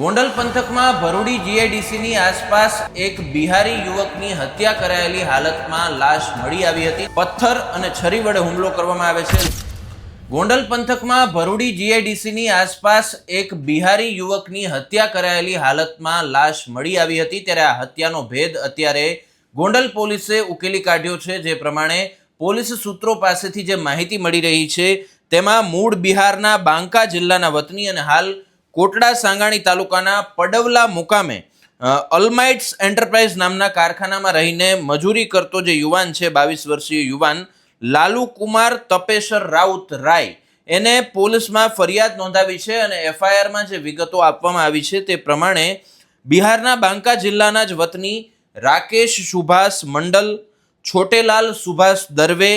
ગોંડલ પંથકમાં ભરૂડી જીઆઈડીસીની આસપાસ એક બિહારી યુવકની હત્યા કરાયેલી હાલતમાં લાશ મળી આવી હતી। પથ્થર અને છરી વડે હુમલો કરવામાં આવે છે। ગોંડલ પંથકમાં ભરૂડી જીઆઈડીસીની આસપાસ એક બિહારી યુવકની હત્યા કરાયેલી હાલતમાં લાશ મળી આવી હતી। ત્યારે આ હત્યાનો ભેદ અત્યારે ગોંડલ પોલીસે ઉકેલી કાઢ્યો છે। જે પ્રમાણે પોલીસ સૂત્રો પાસેથી જે માહિતી મળી રહી છે તેમાં મૂળ બિહારના બાંકા જિલ્લાના વતની અને હાલ કોટડા સાંગાણી તાલુકાના પડવલા મુકામે અલમાઇટ્સ એન્ટરપ્રાઇઝ નામના કારખાનામાં રહીને મજૂરી કરતો જે યુવાન છે 22 વર્ષીય યુવાન લાલુ કુમાર તપેશ્વર રાઉત રાય એને પોલીસમાં ફરિયાદ નોંધાવી છે અને એફઆઈઆરમાં જે વિગતો આપવામાં આવી છે તે પ્રમાણે બિહારના બાંકા જિલ્લાના જ વતની રાકેશ સુભાષ મંડલ, છોટેલાલ સુભાષ દરવે,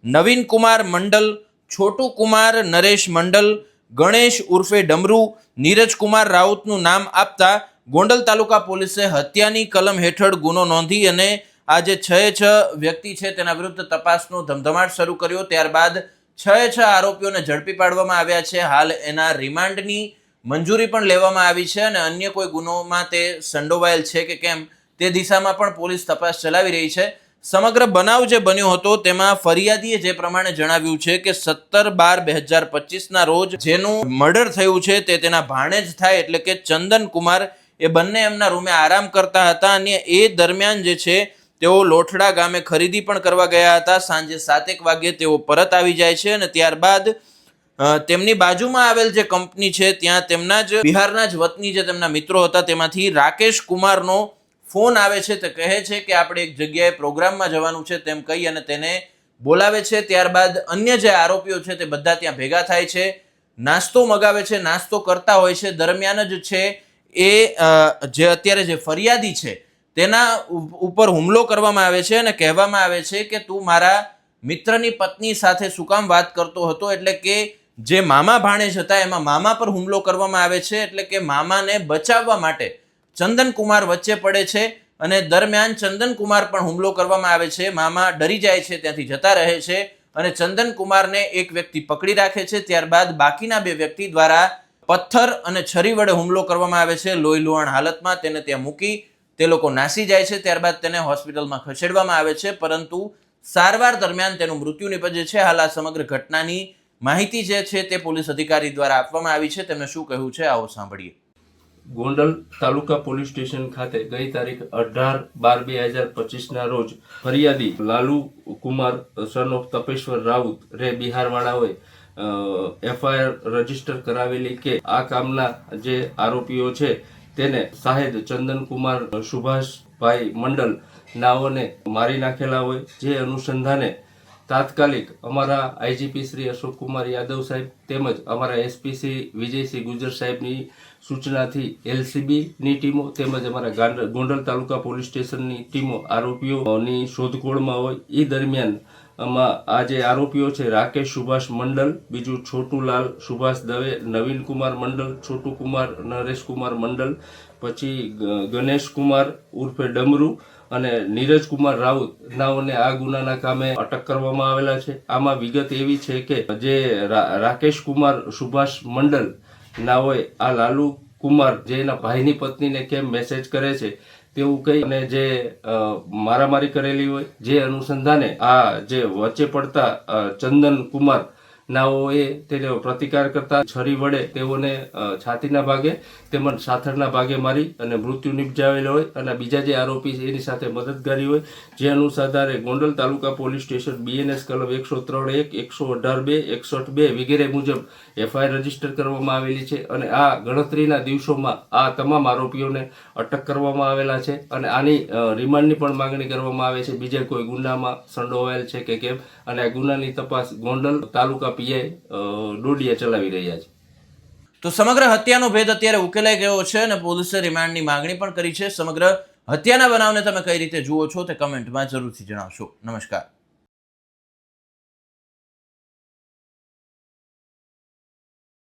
નવીન કુમાર મંડલ, છોટુ કુમાર નરેશ મંડલ, ગણેશ ઉર્ફે ડમરુ, નીરજ કુમાર રાઉતનું નામ આપતા ગોંડલ તાલુકા પોલીસે હત્યાની કલમ હેઠળ ગુનો નોંધી અને આ જે 6 વ્યક્તિ છે તેના વિરુદ્ધ તપાસનો ધમધમાટ શરૂ કર્યો। ત્યારબાદ 6 આરોપીઓને ઝડપી પાડવામાં આવ્યા છે। હાલ એના રિમાન્ડની મંજૂરી પણ લેવામાં આવી છે અને અન્ય કોઈ ગુનોમાં તે સંડોવાયેલ છે કે કેમ તે દિશામાં પણ પોલીસ તપાસ ચલાવી રહી છે। સમગ્ર બનાવ જે બન્યો હતો તેમાં ફરિયાદીએ જે પ્રમાણે જણાવ્યું છે કે 17/12/2025ના રોજ જેનું મર્ડર થયું છે તે તેના ભાણેજ થાય એટલે કે ચંદન કુમાર એ બંને એમના રૂમે આરામ કરતા હતા અને એ દરમિયાન જે છે તેઓ લોઠડા ગામે ખરીદી પણ કરવા ગયા હતા। સાંજે 7 વાગ્યે તેઓ પરત આવી જાય છે અને ત્યારબાદ તેમની બાજુમાં આવેલ જે કંપની છે ત્યાં તેમના જ બિહારના જ વતની જે તેમના મિત્રો હતા તેમાંથી રાકેશ કુમારનો ફોન આવે છે। તે કહે છે કે આપણે એક જગ્યાએ પ્રોગ્રામમાં જવાનું છે તેમ કહી અને તેને બોલાવે છે। ત્યારબાદ અન્ય જે આરોપીઓ છે તે બધા ત્યાં ભેગા થાય છે, નાસ્તો મગાવે છે, નાસ્તો કરતા હોય છે। દરમિયાન જ છે એ જે અત્યારે જે ફરિયાદી છે તેના ઉપર હુમલો કરવામાં આવે છે અને કહેવામાં આવે છે કે તું મારા મિત્રની પત્ની સાથે શું કામ વાત કરતો હતો, એટલે કે જે મામા ભાણેજ હતા એમાં મામા પર હુમલો કરવામાં આવે છે। એટલે કે મામાને બચાવવા માટે ચંદન કુમાર વચ્ચે પડે છે અને દરમિયાન ચંદન કુમાર પણ હુમલો કરવામાં આવે છે। મામા ડરી જાય છે, ત્યાંથી જતા રહે છે અને ચંદન કુમારને એક વ્યક્તિ પકડી રાખે છે। ત્યારબાદ બાકીના 2 વ્યક્તિ દ્વારા પથ્થર અને છરી વડે હુમલો કરવામાં આવે છે। લોહી લુહાણ હાલતમાં તેને ત્યાં મૂકી તે લોકો નાસી જાય છે। ત્યારબાદ તેને હોસ્પિટલમાં ખસેડવામાં આવે છે પરંતુ સારવાર દરમિયાન તેનું મૃત્યુ નિપજે છે। હાલ આ સમગ્ર ઘટનાની માહિતી જે છે તે પોલીસ અધિકારી દ્વારા આપવામાં આવી છે। તેમને શું કહ્યું છે આવો સાંભળીએ। ગોંડલ તાલુકા પોલીસ સ્ટેશન ખાતે ગઈ તારીખ 18/12/2025ના રોજ ફરિયાદી લાલુ કુમાર સન ઓફ તપેશ્વર રાઉત રે બિહારવાળાઓએ એફઆઈઆર રજીસ્ટર કરાવેલી કે આ કામના જે આરોપીઓ છે તેને સાહેદ ચંદન કુમાર સુભાષભાઈ મંડલ નાઓને મારી નાખેલા હોય। જે અનુસંધાને તાત્કાલિક અમારા આઈજીપી શ્રી અશોક કુમાર યાદવ સાહેબ તેમજ અમારા એસપી શ્રી વિજયસિંહ ગુજર સાહેબની સૂચનાથી એલસીબીની ટીમો તેમજ અમારા ગોંડલ તાલુકા પોલીસ સ્ટેશનની ટીમો આરોપીઓની શોધખોળમાં હોય। એ દરમિયાન આ જે આરોપીઓ છે રાકેશ સુભાષ મંડલ, બીજું છોટુલાલ સુભાષ દવે, નવીન કુમાર મંડલ, છોટુ કુમાર નરેશ કુમાર મંડલ, પછી ગણેશ કુમાર ઉર્ફે ડમરુ અને નીરજ કુમાર રાઉત નાઓને આ ગુનાના કામે અટક કરવામાં આવેલા છે। આમાં વિગત એવી છે કે જે રાકેશ કુમાર સુભાષ મંડલ નાઓએ આ લાલુ કુમાર જે એના ભાઈની પત્નીને કેમ મેસેજ કરે છે તેવું કહી અને જે મારામારી કરેલી હોય। જે અનુસંધાને આ જે વચ્ચે પડતા ચંદન કુમાર નાઓએ તેને પ્રતિકાર કરતા છરી વડે તેઓને છાતીના ભાગે તેમજ સાથળના ભાગે મારી અને મૃત્યુ નિપજાવેલો હોય અને બીજા જે આરોપી છે એની સાથે મદદગારી હોય। જે અનુસારે ગોંડલ તાલુકા પોલીસ સ્ટેશન બીએનએસ કલમ 103(1), 118(2), 61(2) વગેરે મુજબ એફઆઈઆર રજીસ્ટર કરવામાં આવેલી છે અને આ ગણતરીના દિવસોમાં આ તમામ આરોપીઓને અટક કરવામાં આવેલા છે અને આની રિમાન્ડની પણ માંગણી કરવામાં આવે છે બીજા કોઈ ગુનામાં સંડોવાયેલ છે કે કેમ, અને આ ગુનાની તપાસ ગોંડલ તાલુકા પીઆઈ ડોડિયા ચલાવી રહ્યા છે। તો સમગ્ર હત્યાનો ભેદ અત્યારે ઉકેલાઈ ગયો છે અને પોલીસે રિમાન્ડની માંગણી પણ કરી છે। સમગ્ર હત્યાના બનાવને તમે કઈ રીતે જુઓ છો તે કમેન્ટમાં જરૂરથી જણાવશો। નમસ્કાર।